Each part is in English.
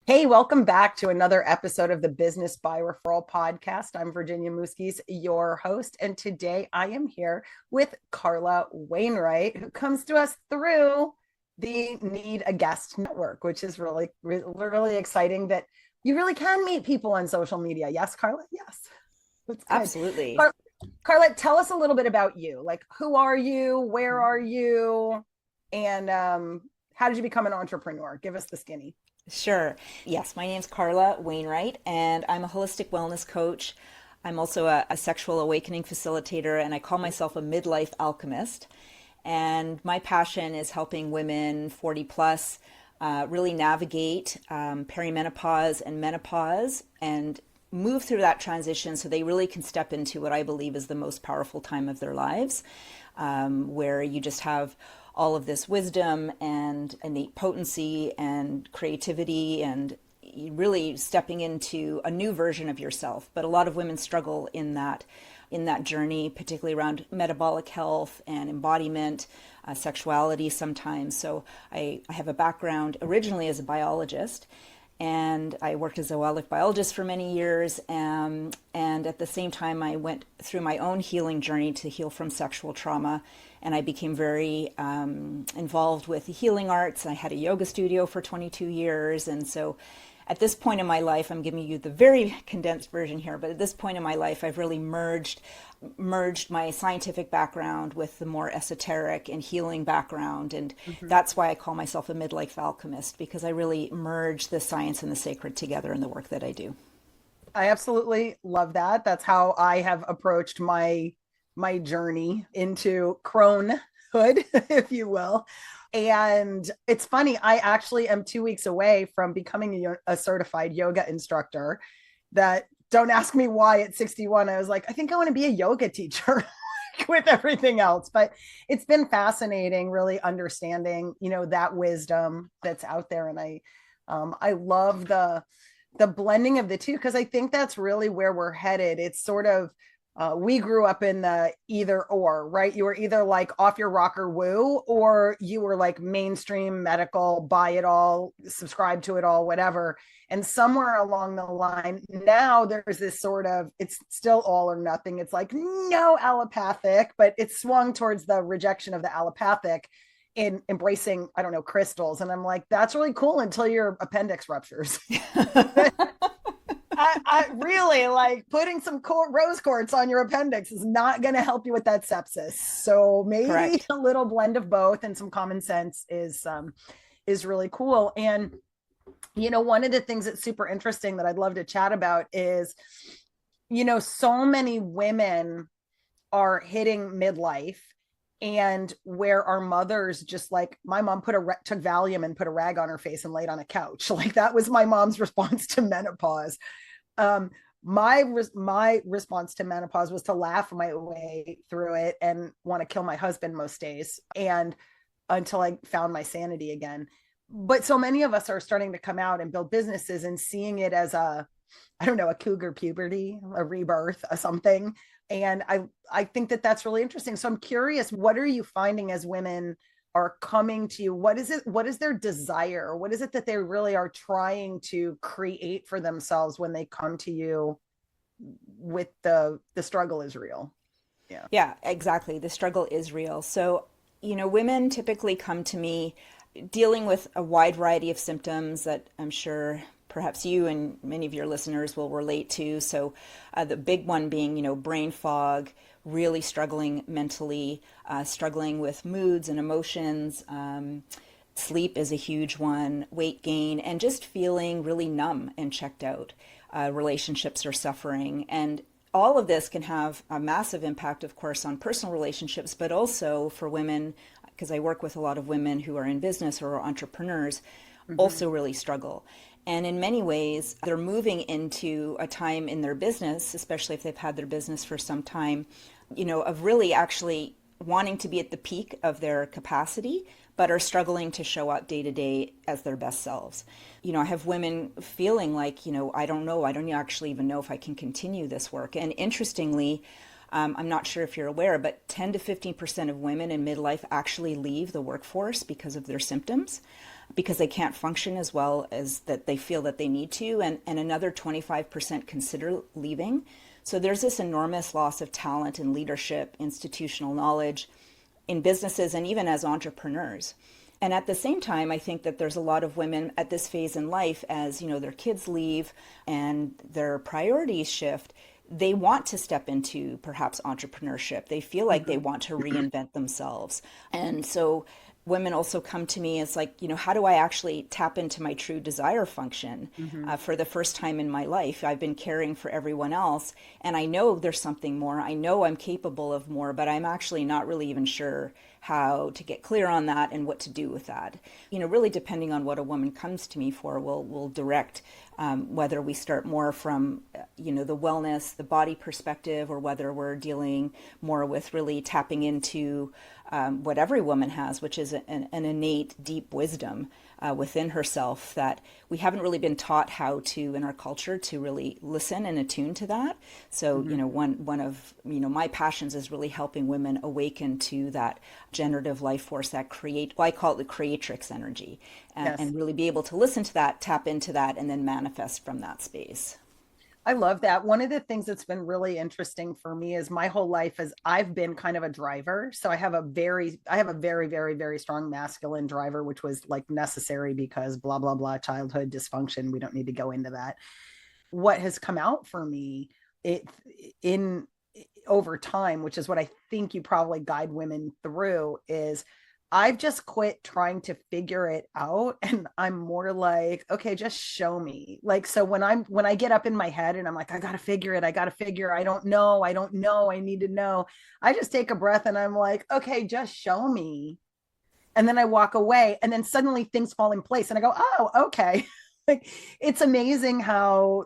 Hey, welcome back to another episode of the Business by Referral Podcast. I'm Virginia Muzquiz, your host, and today I am here with Carla Wainwright, who comes to us through the Need a Guest Network, which is really exciting that you really can meet people on social media. Yes, Carla? Yes. That's good. Absolutely. Car- Carla, tell us a little bit about you. Like, who are you? Where are you? And how did you become an entrepreneur? Give us the skinny. Sure. Yes, my name's Carla Wainwright, and I'm a holistic wellness coach. I'm also a sexual awakening facilitator, and I call myself a midlife alchemist. And my passion is helping women 40 plus really navigate perimenopause and menopause and move through that transition so they really can step into what I believe is the most powerful time of their lives, where you just have all of this wisdom and innate potency and creativity and really stepping into a new version of yourself. But a lot of women struggle in that journey, particularly around metabolic health and embodiment, sexuality sometimes. So I have a background originally as a biologist, and I worked as a wildlife biologist for many years. And at the same time, I went through my own healing journey to heal from sexual trauma. And I became very involved with the healing arts. I had a yoga studio for 22 years. And so at this point in my life, I'm giving you the very condensed version here, but at this point in my life, I've really merged my scientific background with the more esoteric and healing background. And that's why I call myself a midlife alchemist, because I really merge the science and the sacred together in the work that I do. I absolutely love that. That's how I have approached my journey into cronehood, if you will. And it's funny, I actually am 2 weeks away from becoming a certified yoga instructor. That don't ask me why at 61. I was like, I think I want to be a yoga teacher with everything else. But it's been fascinating, really understanding, that wisdom that's out there. And I love the blending of the two, because I think that's really where we're headed. It's sort of we grew up in the either or, right? You were either like off your rocker woo, or you were like mainstream medical, buy it all, subscribe to it all, whatever. And somewhere along the line, now there's this sort of, it's still all or nothing. It's like no allopathic, but it's swung towards the rejection of the allopathic in embracing, I don't know, crystals. And I'm like, that's really cool until your appendix ruptures. I really like putting some rose quartz on your appendix is not going to help you with that sepsis. So maybe Correct. a little blend of both and some common sense is really cool. And one of the things that's super interesting that I'd love to chat about is, so many women are hitting midlife, and where our mothers, just like my mom took Valium and put a rag on her face and laid on a couch. Like that was my mom's response to menopause. My response to menopause was to laugh my way through it and want to kill my husband most days, and until I found my sanity again. But so many of us are starting to come out and build businesses and seeing it as I don't know, a cougar puberty, a rebirth, a something. And I think that that's really interesting. So I'm curious, what are you finding as women are coming to you? What is it? What is their desire? What is it that they really are trying to create for themselves when they come to you with the struggle is real? Yeah. Yeah, exactly. The struggle is real. So, women typically come to me dealing with a wide variety of symptoms that I'm sure perhaps you and many of your listeners will relate to. So the big one being, brain fog, really struggling mentally, struggling with moods and emotions. Sleep is a huge one, weight gain, and just feeling really numb and checked out. Relationships are suffering. And all of this can have a massive impact, of course, on personal relationships, but also for women, because I work with a lot of women who are in business or are entrepreneurs, also really struggle. And in many ways, they're moving into a time in their business, especially if they've had their business for some time, of really actually wanting to be at the peak of their capacity, but are struggling to show up day to day as their best selves. I have women feeling like, I don't know, I don't actually even know if I can continue this work. And interestingly, I'm not sure if you're aware, but 10 to 15% of women in midlife actually leave the workforce because of their symptoms. because they can't function as well as that they feel that they need to, and another 25% consider leaving. So there's this enormous loss of talent and leadership, institutional knowledge in businesses and even as entrepreneurs. And at the same time, I think that there's a lot of women at this phase in life, as their kids leave and their priorities shift, they want to step into perhaps entrepreneurship. They feel like they want to reinvent themselves. And so women also come to me as like, how do I actually tap into my true desire function? For the first time in my life, I've been caring for everyone else, and I know there's something more. I know I'm capable of more, but I'm actually not really even sure how to get clear on that and what to do with that. Really depending on what a woman comes to me for will direct whether we start more from, the wellness, the body perspective, or whether we're dealing more with really tapping into what every woman has, which is an innate deep wisdom within herself that we haven't really been taught how to in our culture to really listen and attune to that. So, one of my passions is really helping women awaken to that generative life force, that I call it the creatrix energy, and really be able to listen to that, tap into that, and then manifest from that space. I love that. One of the things that's been really interesting for me is my whole life is I've been kind of a driver. So I have a very, very, very strong masculine driver, which was like necessary because blah, blah, blah, childhood dysfunction. We don't need to go into that. What has come out for me in over time, which is what I think you probably guide women through, is I've just quit trying to figure it out. And I'm more like, okay, just show me. Like, so when I get up in my head and I'm like, I got to figure it. I don't know. I need to know. I just take a breath and I'm like, okay, just show me. And then I walk away and then suddenly things fall in place and I go, oh, okay. Like, it's amazing how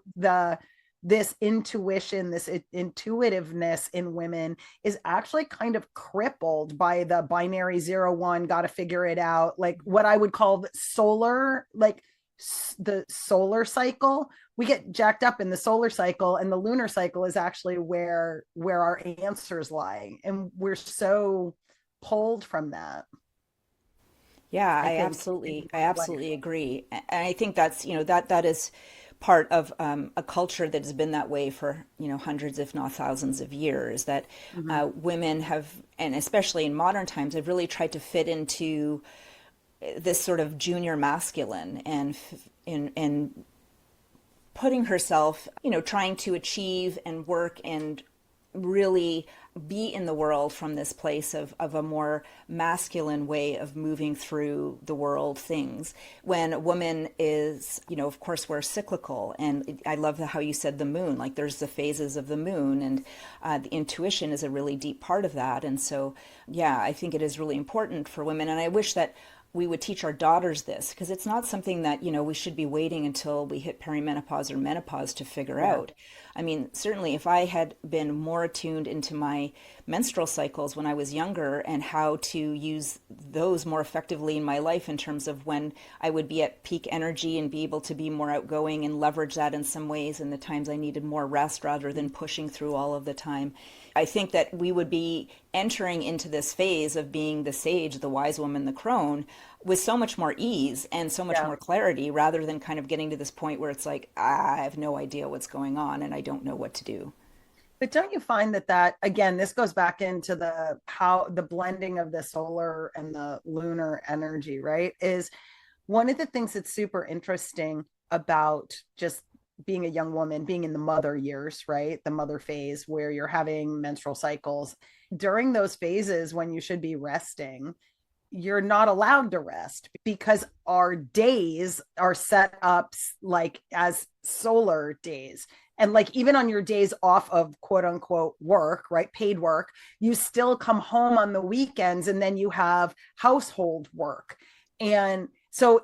this intuition, this intuitiveness in women is actually kind of crippled by the binary 0-1, got to figure it out. Like what I would call the solar cycle. We get jacked up in the solar cycle, and the lunar cycle is actually where our answers lie. And we're so pulled from that. Yeah, I absolutely agree. And I think that's, that is part of a culture that has been that way for hundreds if not thousands of years, that women have, and especially in modern times, have really tried to fit into this sort of junior masculine and putting herself, trying to achieve and work and really be in the world from this place of a more masculine way of moving through the world things. When a woman is, of course, we're cyclical. And I love how you said the moon, like there's the phases of the moon, and the intuition is a really deep part of that. And so, yeah, I think it is really important for women. And I wish that we would teach our daughters this, because it's not something that, we should be waiting until we hit perimenopause or menopause to figure out. I mean, certainly if I had been more attuned into my menstrual cycles when I was younger and how to use those more effectively in my life in terms of when I would be at peak energy and be able to be more outgoing and leverage that in some ways, and the times I needed more rest rather than pushing through all of the time, I think that we would be entering into this phase of being the sage, the wise woman, the crone, with so much more ease and so much more clarity, rather than kind of getting to this point where it's like, I have no idea what's going on and I don't know what to do. But don't you find that again, this goes back into the blending of the solar and the lunar energy, right? Is one of the things that's super interesting about just being a young woman, being in the mother years, right? The mother phase where you're having menstrual cycles. During those phases when you should be resting, you're not allowed to rest because our days are set up like as solar days. And like even on your days off of quote unquote work, right? Paid work, you still come home on the weekends and then you have household work. And so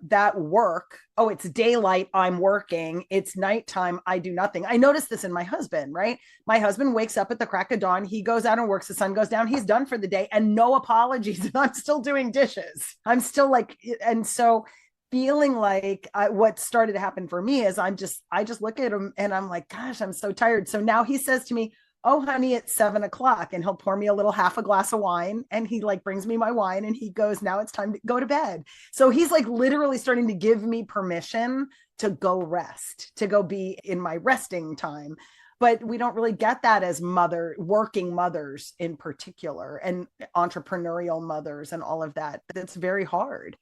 that work, oh, it's daylight, I'm working. It's nighttime, I do nothing. I noticed this in my husband, right? My husband wakes up at the crack of dawn. He goes out and works. The sun goes down. He's done for the day and no apologies. I'm still doing dishes. I'm still like, and so feeling like what started to happen for me is I just look at him and I'm like, gosh, I'm so tired. So now he says to me, oh, honey, it's 7 o'clock. And he'll pour me a little half a glass of wine. And he like brings me my wine and he goes, now it's time to go to bed. So he's like literally starting to give me permission to go rest, to go be in my resting time. But we don't really get that as working mothers in particular, and entrepreneurial mothers and all of that. It's very hard.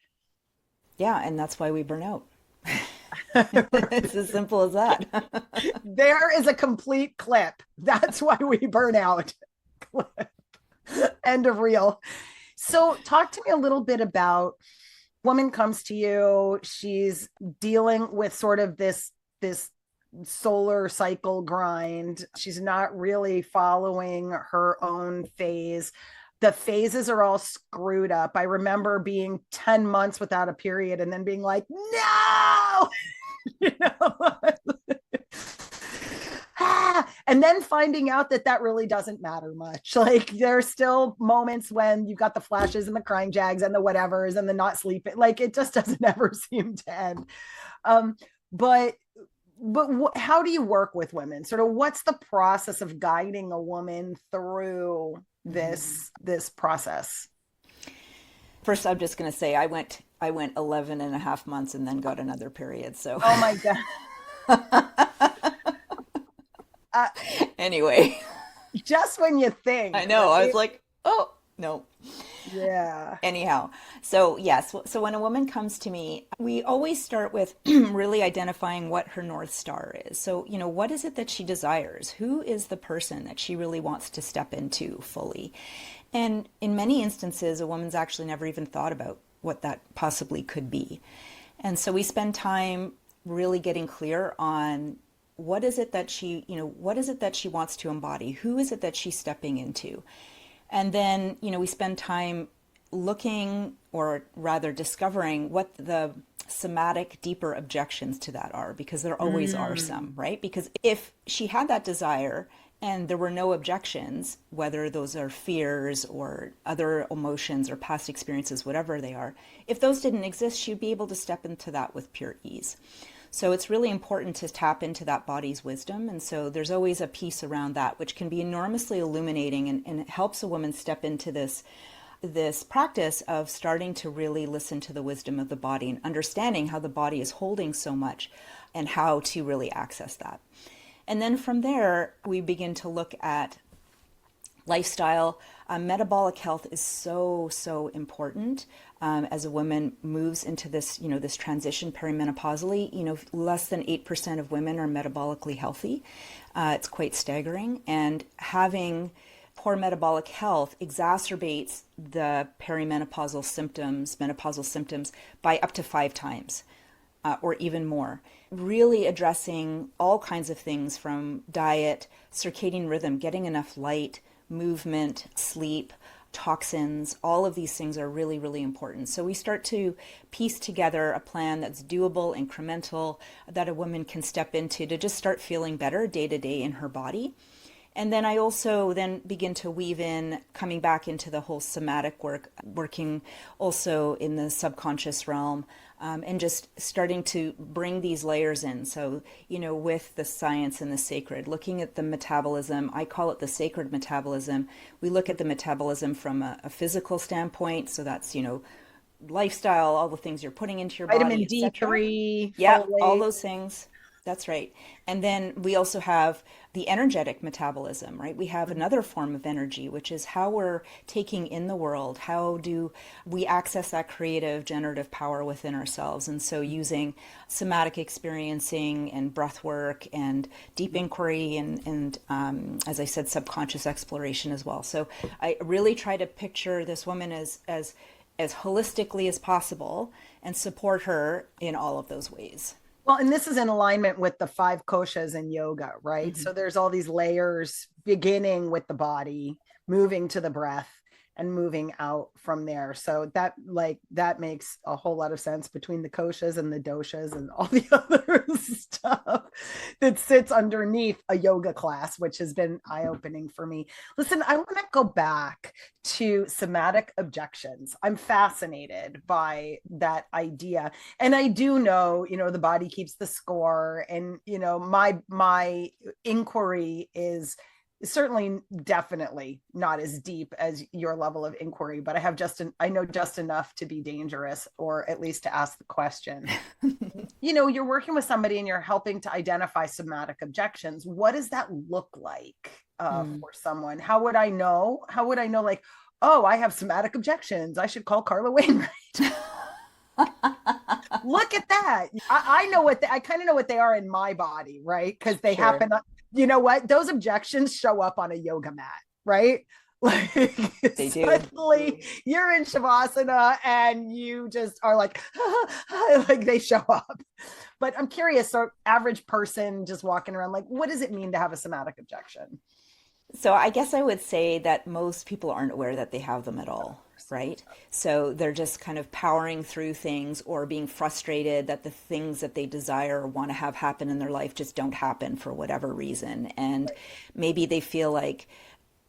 Yeah, and that's why we burn out. It's as simple as that. There is a complete clip. That's why we burn out. End of reel. So talk to me a little bit about, woman comes to you, she's dealing with sort of this solar cycle grind. She's not really following her own phase. The phases are all screwed up. I remember being 10 months without a period and then being like, no, you know? And then finding out that really doesn't matter much. Like there are still moments when you've got the flashes and the crying jags and the whatevers and the not sleeping. Like it just doesn't ever seem to end. But how do you work with women? Sort of what's the process of guiding a woman through this process? First, I'm just going to say I went 11 and a half months and then got another period. So, oh my God. Anyway, just when you think. I know, I was like, oh, no. Yeah. Anyhow, so yes, so when a woman comes to me, we always start with really identifying what her North Star is. So, what is it that she desires? Who is the person that she really wants to step into fully? And in many instances, a woman's actually never even thought about what that possibly could be. And so we spend time really getting clear on what is it that she wants to embody? Who is it that she's stepping into? And then, we spend time looking, or rather discovering, what the somatic, deeper objections to that are, because there always are some, right? Because if she had that desire and there were no objections, whether those are fears or other emotions or past experiences, whatever they are, if those didn't exist, she'd be able to step into that with pure ease. So it's really important to tap into that body's wisdom. And so there's always a piece around that, which can be enormously illuminating, and it helps a woman step into this practice of starting to really listen to the wisdom of the body and understanding how the body is holding so much and how to really access that. And then from there, we begin to look at lifestyle. Metabolic health is so important as a woman moves into this, this transition perimenopausally. Less than 8% of women are metabolically healthy. It's quite staggering. And having poor metabolic health exacerbates the menopausal symptoms by up to 5 times. Or even more. Really addressing all kinds of things from diet, circadian rhythm, getting enough light, movement, sleep, toxins, all of these things are really, really important. So we start to piece together a plan that's doable, incremental, that a woman can step into to just start feeling better day to day in her body. And then I also then begin to weave in, coming back into the whole somatic work, working also in the subconscious realm, and just starting to bring these layers in. So, with the science and the sacred, looking at the metabolism, I call it the sacred metabolism. We look at the metabolism from a physical standpoint. So that's, lifestyle, all the things you're putting into your vitamin body, D3, yeah, folate. all those things. That's right. And then we also have the energetic metabolism, right? We have another form of energy, which is how we're taking in the world. How do we access that creative, generative power within ourselves? And so using somatic experiencing and breath work and deep inquiry and as I said, subconscious exploration as well. So I really try to picture this woman as holistically as possible and support her in all of those ways. Well, and this is in alignment with the 5 koshas in yoga, right? Mm-hmm. So there's all these layers, beginning with the body, moving to the breath, and moving out from there. So that makes a whole lot of sense between the koshas and the doshas and all the other stuff that sits underneath a yoga class, which has been eye-opening for me. Listen, I want to go back to somatic objections. I'm fascinated by that idea. And I do know, the body keeps the score. And, my inquiry is certainly definitely not as deep as your level of inquiry, but I know just enough to be dangerous, or at least to ask the question. You're working with somebody and you're helping to identify somatic objections. What does that look like for someone? How would I know, like, oh, I have somatic objections, I should call Carla Wainwright? Look at that. I know I kind of know what they are in my body, right? Because they Sure. happen, you know what? Those objections show up on a yoga mat, right? Like They do. suddenly you're in Shavasana and you just are like, like they show up. But I'm curious, so average person just walking around, like, what does it mean to have a somatic objection? So I guess I would say that most people aren't aware that they have them at all, right? So they're just kind of powering through things or being frustrated that the things that they desire or want to have happen in their life just don't happen for whatever reason. And maybe they feel like,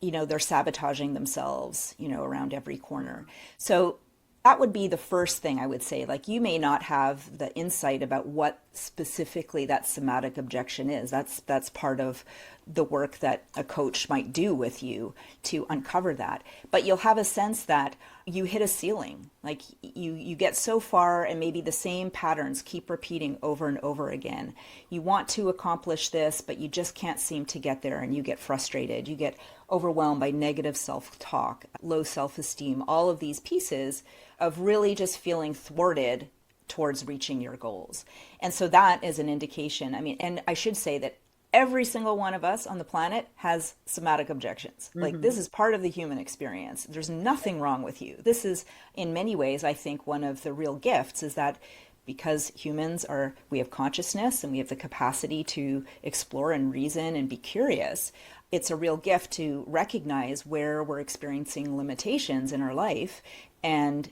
they're sabotaging themselves, around every corner. So that would be the first thing I would say. Like, you may not have the insight about what specifically that somatic objection is. That's part of the work that a coach might do with you to uncover that. But you'll have a sense that you hit a ceiling. Like, you get so far and maybe the same patterns keep repeating over and over again. You want to accomplish this, but you just can't seem to get there, and you get frustrated. You get overwhelmed by negative self-talk, low self-esteem, all of these pieces of really just feeling thwarted towards reaching your goals. And so that is an indication. I mean, and I should say that every single one of us on the planet has somatic objections. Like, this is part of the human experience. There's nothing wrong with you. This is, in many ways, I think one of the real gifts is that because we have consciousness and we have the capacity to explore and reason and be curious, it's a real gift to recognize where we're experiencing limitations in our life and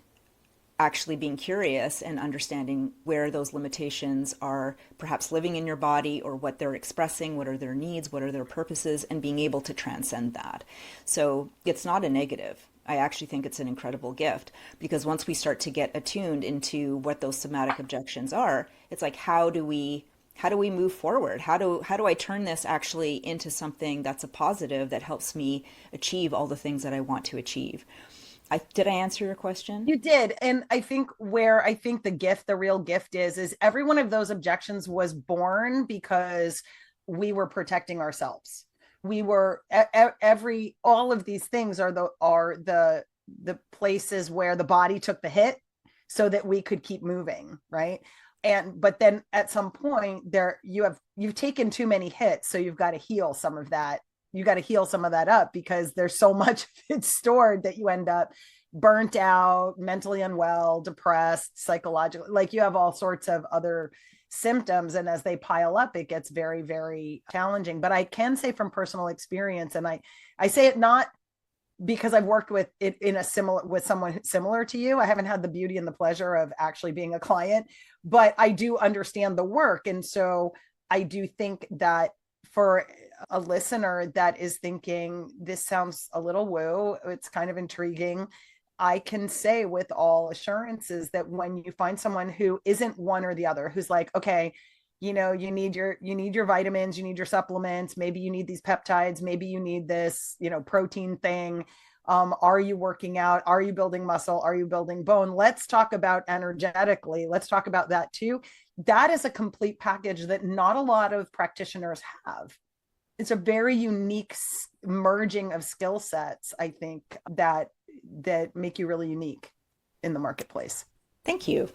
actually being curious and understanding where those limitations are perhaps living in your body, or what they're expressing, what are their needs, what are their purposes, and being able to transcend that. So it's not a negative. I actually think it's an incredible gift, because once we start to get attuned into what those somatic objections are, it's like, how do we move forward? How do I turn this actually into something that's a positive that helps me achieve all the things that I want to achieve? Did I answer your question? You did. And I think the real gift is every one of those objections was born because we were protecting ourselves. All of these things are the places where the body took the hit so that we could keep moving, right? But then at some point you've taken too many hits, so you've got to heal some of that. You got to heal some of that up, because there's so much of it stored that you end up burnt out, mentally unwell, depressed, psychologically, like you have all sorts of other symptoms. And as they pile up, it gets very, very challenging. But I can say from personal experience, and I say it not because I've worked with it with someone similar to you. I haven't had the beauty and the pleasure of actually being a client, but I do understand the work. And so I do think that for a listener that is thinking, this sounds a little woo, it's kind of intriguing, I can say with all assurances that when you find someone who isn't one or the other, who's like, okay, you need your vitamins, you need your supplements, maybe you need these peptides, maybe you need this, protein thing. Are you working out? Are you building muscle? Are you building bone? Let's talk about energetically. Let's talk about that too. That is a complete package that not a lot of practitioners have. It's a very unique merging of skill sets, I think, that make you really unique in the marketplace. Thank you.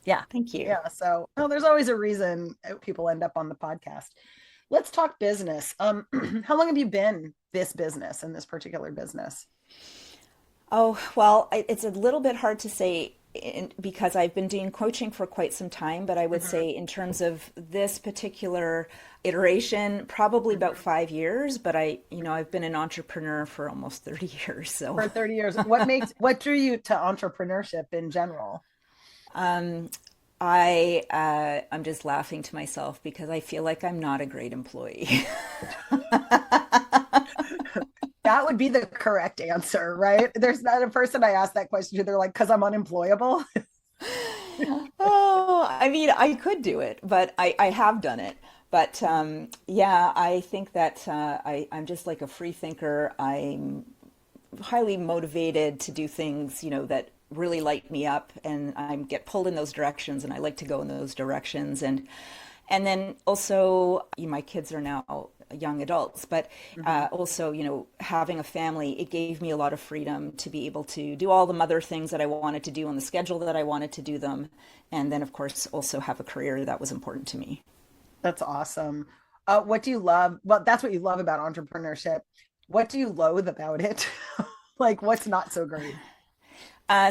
Yeah. Thank you. Yeah. So there's always a reason people end up on the podcast. Let's talk business. How long have you been in this particular business? Oh, well, it's a little bit hard to say because I've been doing coaching for quite some time, but I would say in terms of this particular iteration, probably about 5 years, but I've been an entrepreneur for almost 30 years. So for 30 years, what drew you to entrepreneurship in general? I'm just laughing to myself because I feel like I'm not a great employee. That would be the correct answer, right? There's not a person I ask that question to, they're like, because I'm unemployable. Oh, I mean, I could do it, but I have done it. But yeah, I think that I'm just like a free thinker. I'm highly motivated to do things, that really light me up, and I get pulled in those directions, and I like to go in those directions. And then also, my kids are now young adults, but Mhm. also, having a family, it gave me a lot of freedom to be able to do all the mother things that I wanted to do on the schedule that I wanted to do them. And then, of course, also have a career that was important to me. That's awesome. What do you love? Well, that's what you love about entrepreneurship. What do you loathe about it? Like, what's not so great?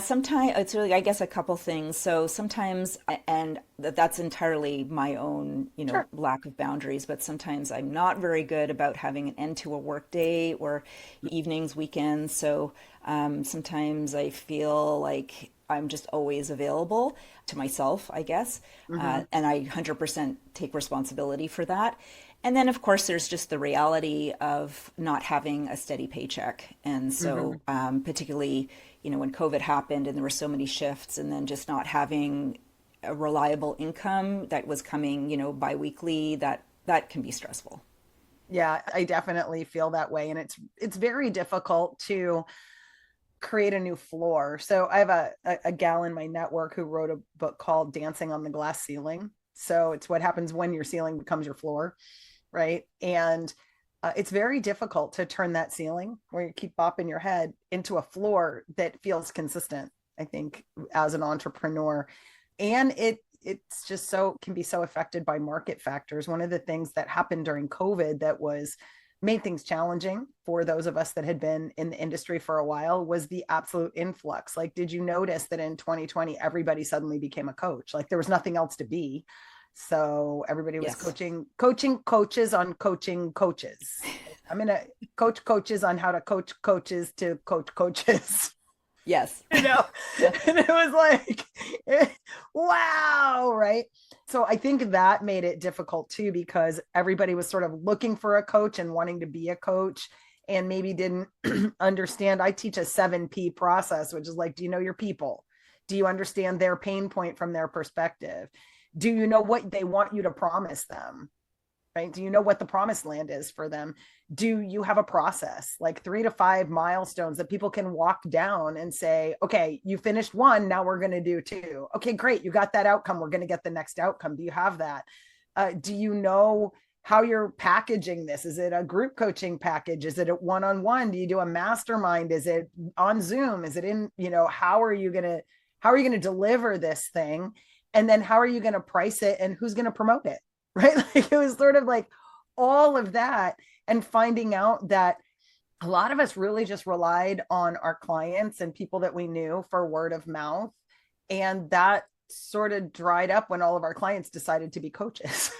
Sometimes it's really, I guess, a couple things. So sometimes, and that's entirely my own, Sure. lack of boundaries, but sometimes I'm not very good about having an end to a work day or evenings, weekends. So sometimes I feel like I'm just always available to myself, I guess. Hmm. And I 100% take responsibility for that. And then, of course, there's just the reality of not having a steady paycheck. And Hmm. so, particularly, when COVID happened and there were so many shifts, and then just not having a reliable income that was coming, biweekly, that can be stressful. Yeah, I definitely feel that way. And it's very difficult to create a new floor. So I have a gal in my network who wrote a book called Dancing on the Glass Ceiling. So it's what happens when your ceiling becomes your floor, right? And it's very difficult to turn that ceiling where you keep bopping your head into a floor that feels consistent, I think, as an entrepreneur. And it's just so can be so affected by market factors. One of the things that happened during COVID that was made things challenging for those of us that had been in the industry for a while was the absolute influx. Like, did you notice that in 2020 everybody suddenly became a coach? Like there was nothing else to be. So everybody was Yes. coaching coaches on coaching coaches. I'm going to coach coaches on how to coach coaches to coach coaches. Yes. you know and it was like wow, right? So I think that made it difficult too, because everybody was sort of looking for a coach and wanting to be a coach, and maybe didn't understand. I teach a 7P process, which is like, do you know your people? Do you understand their pain point from their perspective? Do you know what they want you to promise them? Right? Do you know what the promised land is for them? Do you have a process, like 3 to 5 milestones that people can walk down and say, okay, you finished one, now we're going to do two. Okay, great. You got that outcome. We're going to get the next outcome. Do you have that? Do you know how you're packaging this? Is it a group coaching package? Is it a one-on-one? Do you do a mastermind? Is it on Zoom? Is it in, how are you going to deliver this thing? And then how are you going to price it, and who's going to promote it? Right? Like it was sort of like all of that, and finding out that a lot of us really just relied on our clients and people that we knew for word of mouth. And that sort of dried up when all of our clients decided to be coaches.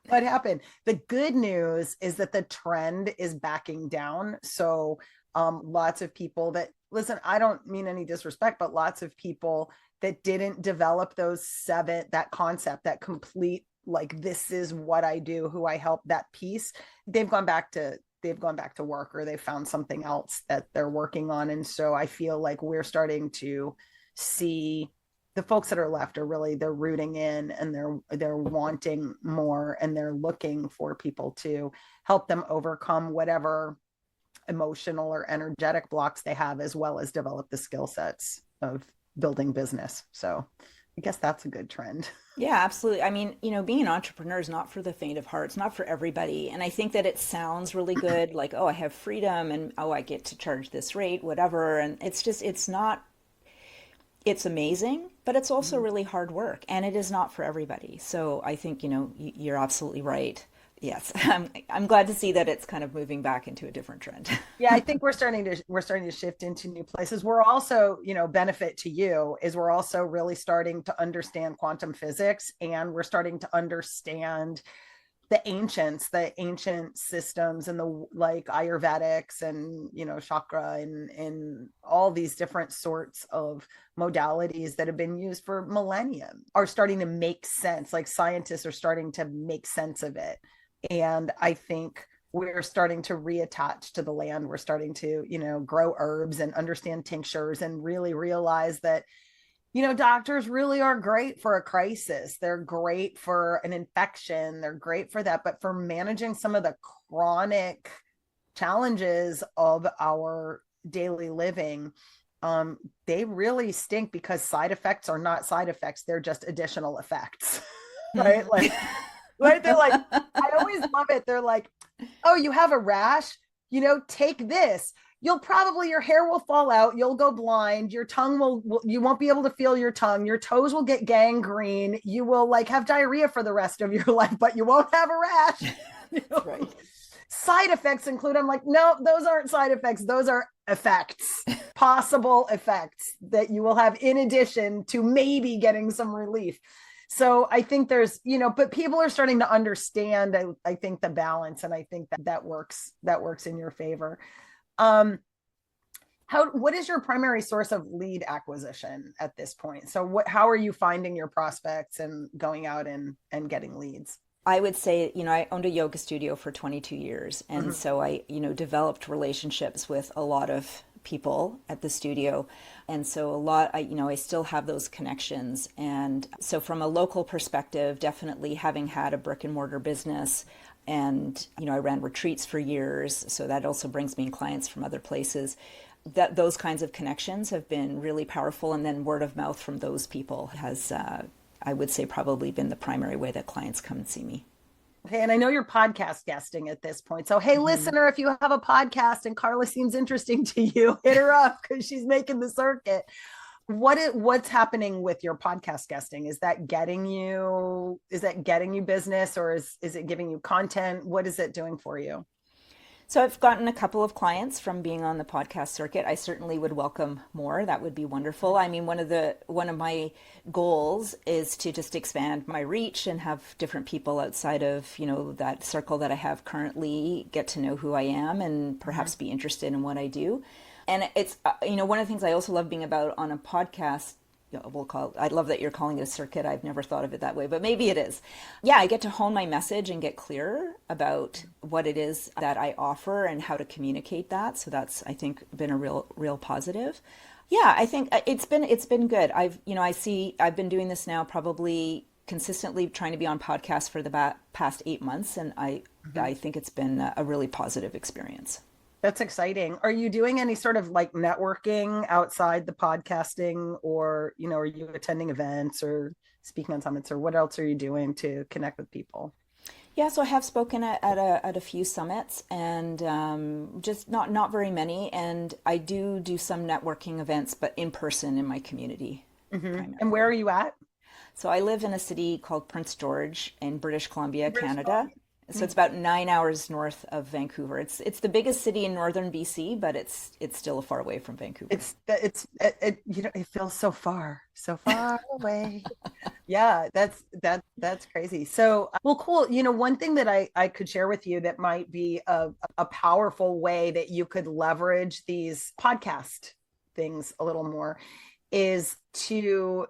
What happened? The good news is that the trend is backing down. So lots of people that listen, I don't mean any disrespect, but lots of people that didn't develop those seven, that concept, that complete, like, this is what I do, who I help, that piece, they've gone back to work, or they've found something else that they're working on. And so I feel like we're starting to see the folks that are left are really, they're rooting in, and they're wanting more, and they're looking for people to help them overcome whatever emotional or energetic blocks they have, as well as develop the skill sets of building business. So I guess that's a good trend. Yeah, absolutely. I mean, being an entrepreneur is not for the faint of heart. It's not for everybody. And I think that it sounds really good, like, oh, I have freedom, and oh, I get to charge this rate, whatever. And it's not, it's amazing, but it's also really hard work, and it is not for everybody. So I think, you're absolutely right. Yes, I'm glad to see that it's kind of moving back into a different trend. Yeah, I think we're starting to shift into new places. We're also, benefit to you is we're also really starting to understand quantum physics, and we're starting to understand the ancient systems, and the, like, Ayurvedics, and chakra, and all these different sorts of modalities that have been used for millennia are starting to make sense. Like scientists are starting to make sense of it. And I think we're starting to reattach to the land. We're starting to, grow herbs and understand tinctures, and really realize that Doctors really are great for a crisis. They're great for an infection. They're great for that. But for managing some of the chronic challenges of our daily living, they really stink because side effects are not side effects. They're just additional effects, right? Like, right? They're like, I always love it. They're like, oh, you have a rash, take this. Your hair will fall out. You'll go blind. Your tongue you won't be able to feel your tongue. Your toes will get gangrene. You will like have diarrhea for the rest of your life, but you won't have a rash. Right. Side effects include, I'm like, no, those aren't side effects. Those are effects, possible effects that you will have in addition to maybe getting some relief. So I think there's, but people are starting to understand, I think the balance, and I think that works in your favor. What is your primary source of lead acquisition at this point? So how are you finding your prospects and going out and getting leads? I would say, I owned a yoga studio for 22 years. And so I, developed relationships with a lot of people at the studio. And so I still have those connections. And so from a local perspective, definitely having had a brick and mortar business, and, I ran retreats for years. So that also brings me in clients from other places. Those kinds of connections have been really powerful. And then word of mouth from those people has, I would say, probably been the primary way that clients come and see me. Okay, and I know you're podcast guesting at this point. So, hey, listener, if you have a podcast and Carla seems interesting to you, hit her up because she's making the circuit. What's happening with your podcast guesting? Is that getting you business, or is it giving you content? What is it doing for you? So I've gotten a couple of clients from being on the podcast circuit. I certainly would welcome more. That would be wonderful. I mean, one of my goals is to just expand my reach and have different people outside of, that circle that I have currently get to know who I am and perhaps be interested in what I do. And it's, one of the things I also love being about on a podcast, I love that you're calling it a circuit. I've never thought of it that way, but maybe it is. Yeah, I get to hone my message and get clearer about what it is that I offer and how to communicate that. So that's, I think, been a real positive. Yeah, I think it's been good. I've been doing this now probably consistently trying to be on podcasts for the past 8 months. And I think it's been a really positive experience. That's exciting. Are you doing any sort of like networking outside the podcasting, or, are you attending events or speaking on summits, or what else are you doing to connect with people? Yeah, so I have spoken at a few summits, and just not very many. And I do some networking events, but in person in my community. Mm-hmm. And where are you at? So I live in a city called Prince George in British Columbia, Canada. So it's about 9 hours north of Vancouver. It's the biggest city in northern BC, but it's still far away from Vancouver. It feels so far away. Yeah, that's crazy. So, well, cool. One thing that I could share with you that might be a powerful way that you could leverage these podcast things a little more is to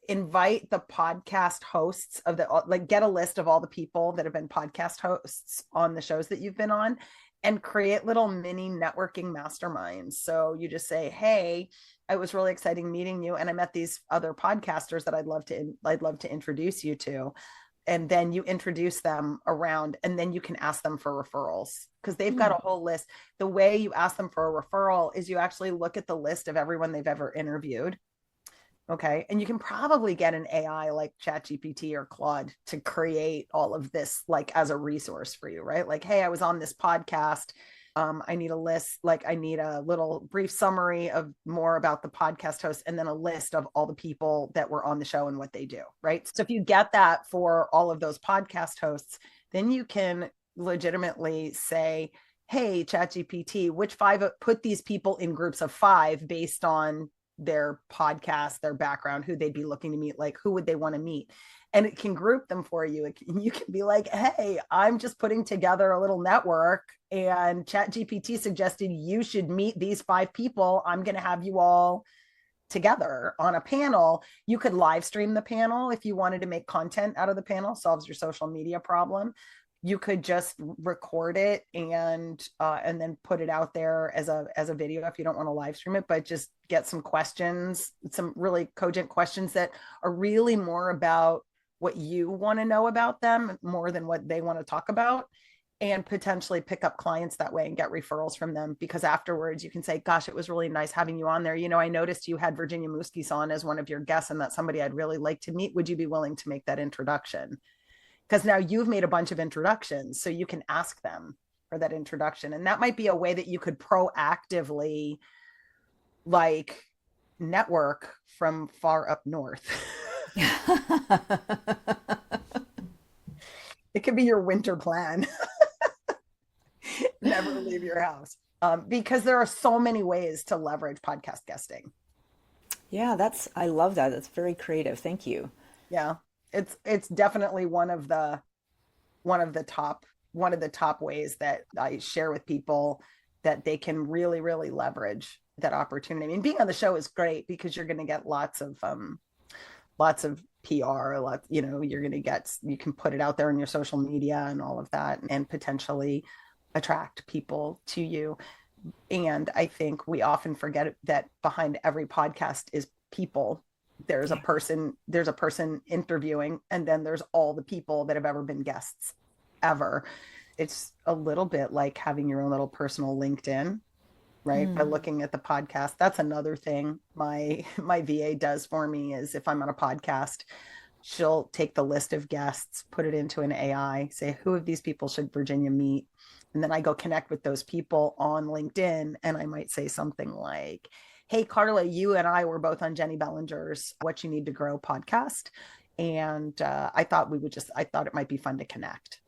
invite the podcast hosts get a list of all the people that have been podcast hosts on the shows that you've been on, and create little mini networking masterminds. So you just say, hey, it was really exciting meeting you, and I met these other podcasters that I'd love to introduce you to. And then you introduce them around, and then you can ask them for referrals because they've got a whole list. The way you ask them for a referral is you actually look at the list of everyone they've ever interviewed. Okay. And you can probably get an AI like ChatGPT or Claude to create all of this, like as a resource for you, right? Like, hey, I was on this podcast. I need a list, like I need a little brief summary of more about the podcast host, and then a list of all the people that were on the show and what they do, right? So if you get that for all of those podcast hosts, then you can legitimately say, hey, ChatGPT, put these people in groups of 5 based on their podcast, their background, who they'd be looking to meet, like who would they want to meet, and it can group them for you. You can be like, hey, I'm just putting together a little network, and ChatGPT suggested you should meet these 5 people. I'm going to have you all together on a panel. You could live stream the panel if you wanted to make content out of the panel, solves your social media problem. you could just record it and then put it out there as a video if you don't want to live stream it, but just get some questions, some really cogent questions that are really more about what you want to know about them more than what they want to talk about, and potentially pick up clients that way and get referrals from them, because afterwards you can say, gosh, it was really nice having you on there. You know, I noticed you had Virginia Muzquiz on as one of your guests, and that's somebody I'd really like to meet. Would you be willing to make that introduction? Because now you've made a bunch of introductions, so you can ask them for that introduction. And that might be a way that you could proactively like network from far up north. It could be your winter plan. Never leave your house. Because there are so many ways to leverage podcast guesting. Yeah, I love that. That's very creative. Thank you. Yeah. It's definitely one of the top ways that I share with people that they can really, really leverage that opportunity. I mean, being on the show is great because you're going to get lots of PR, you can put it out there on your social media and all of that, and potentially attract people to you. And I think we often forget that behind every podcast is people. There's a person interviewing, and then there's all the people that have ever been guests ever. It's a little bit like having your own little personal LinkedIn, right? By looking at the podcast. That's another thing my VA does for me is if I'm on a podcast, she'll take the list of guests, put it into an AI, say, who of these people should Virginia meet? And then I go connect with those people on LinkedIn, and I might say something like, hey, Carla, you and I were both on Jenny Bellinger's What You Need to Grow podcast. And I thought it might be fun to connect.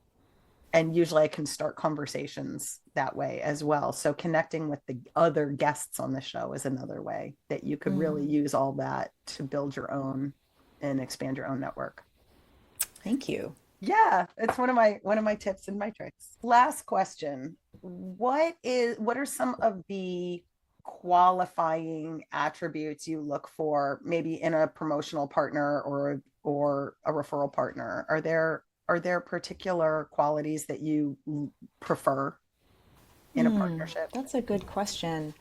And usually I can start conversations that way as well. So connecting with the other guests on the show is another way that you could really use all that to build your own and expand your own network. Thank you. Yeah, it's one of my tips and my tricks. Last question. What are some of the qualifying attributes you look for maybe in a promotional partner or a referral partner? Are there particular qualities that you prefer in a partnership? That's a good question.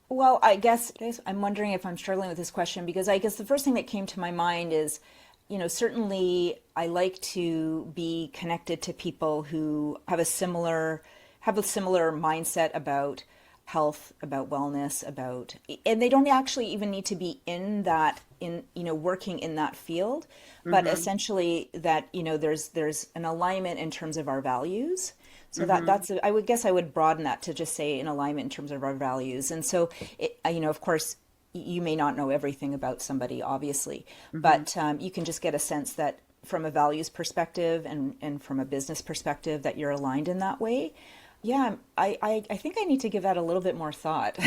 Well, I guess I'm wondering if I'm struggling with this question because I guess the first thing that came to my mind is, certainly I like to be connected to people who have a similar mindset about health, about wellness, and they don't actually even need to be working in that field, but essentially that, there's an alignment in terms of our values. So I would guess I would broaden that to just say in alignment in terms of our values. And so, of course, you may not know everything about somebody, obviously, but you can just get a sense that from a values perspective and from a business perspective that you're aligned in that way. Yeah, I think I need to give that a little bit more thought.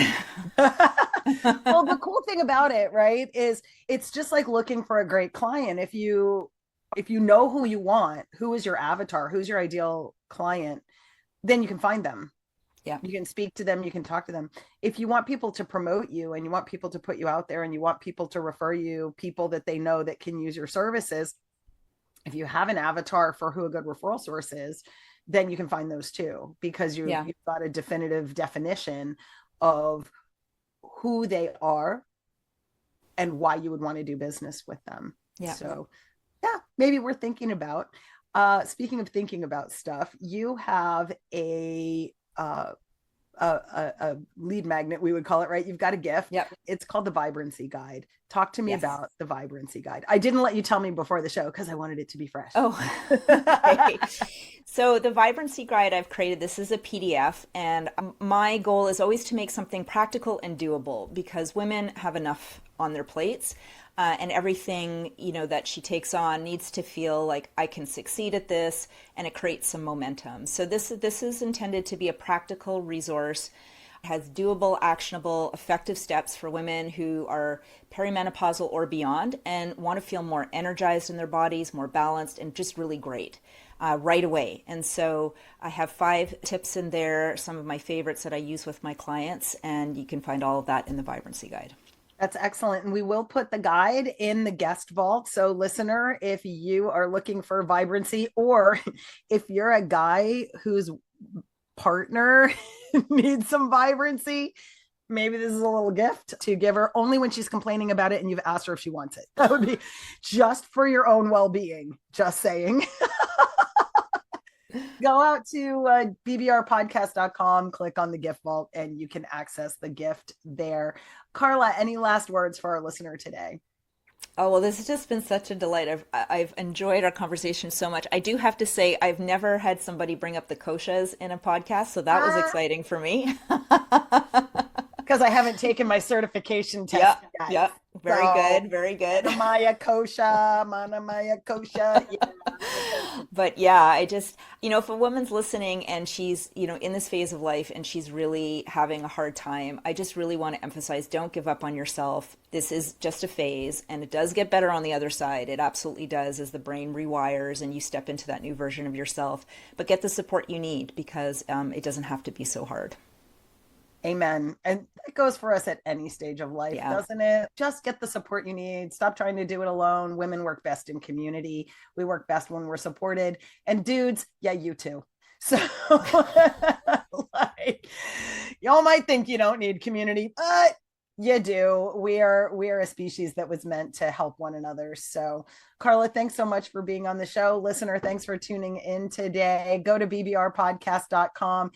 Well, the cool thing about it, right, is it's just like looking for a great client. If you know who you want, who is your avatar, who's your ideal client, then you can find them. Yeah. You can speak to them, you can talk to them. If you want people to promote you and you want people to put you out there and you want people to refer you people that they know that can use your services, if you have an avatar for who a good referral source is, then you can find those too, because you've got a definitive definition of who they are and why you would want to do business with them. Yeah. So yeah, maybe we're thinking about, speaking of thinking about stuff, you have a lead magnet, we would call it, right? You've got a gift. Yep. It's called the Vibrancy Guide. Talk to me about the Vibrancy Guide. I didn't let you tell me before the show because I wanted it to be fresh. Oh, okay. So the Vibrancy Guide I've created, this is a PDF, and my goal is always to make something practical and doable because women have enough on their plates. And everything, that she takes on needs to feel like I can succeed at this, and it creates some momentum. So this is intended to be a practical resource. It has doable, actionable, effective steps for women who are perimenopausal or beyond and want to feel more energized in their bodies, more balanced, and just really great right away. And so I have 5 tips in there, some of my favorites that I use with my clients, and you can find all of that in the Vibrancy Guide. That's excellent. And we will put the guide in the guest vault. So, listener, if you are looking for vibrancy, or if you're a guy whose partner needs some vibrancy, maybe this is a little gift to give her only when she's complaining about it and you've asked her if she wants it. That would be just for your own well being. Just saying. Go out to bbrpodcast.com, click on the gift vault, and you can access the gift there. Carla, any last words for our listener today? Oh, well, this has just been such a delight. I've enjoyed our conversation so much. I do have to say, I've never had somebody bring up the koshas in a podcast, so that was exciting for me. Because I haven't taken my certification test Yeah, yet. yeah. Very So, good, very good. Manamaya kosha, Manamaya kosha. Yeah. But yeah, I just, if a woman's listening and she's, in this phase of life and she's really having a hard time, I just really want to emphasize, don't give up on yourself. This is just a phase and it does get better on the other side. It absolutely does as the brain rewires and you step into that new version of yourself. But get the support you need because it doesn't have to be so hard. Amen. And that goes for us at any stage of life, Yeah. doesn't it? Just get the support you need. Stop trying to do it alone. Women work best in community. We work best when we're supported. And dudes, yeah, you too. So like y'all might think you don't need community, but you do. We are a species that was meant to help one another. So Carla, thanks so much for being on the show. Listener, thanks for tuning in today. Go to bbrpodcast.com,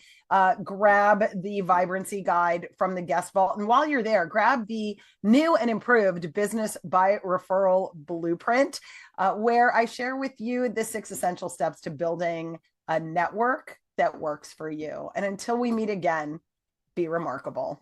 grab the vibrancy guide from the guest vault. And while you're there, grab the new and improved business by referral blueprint, where I share with you the 6 essential steps to building a network that works for you. And until we meet again, be remarkable.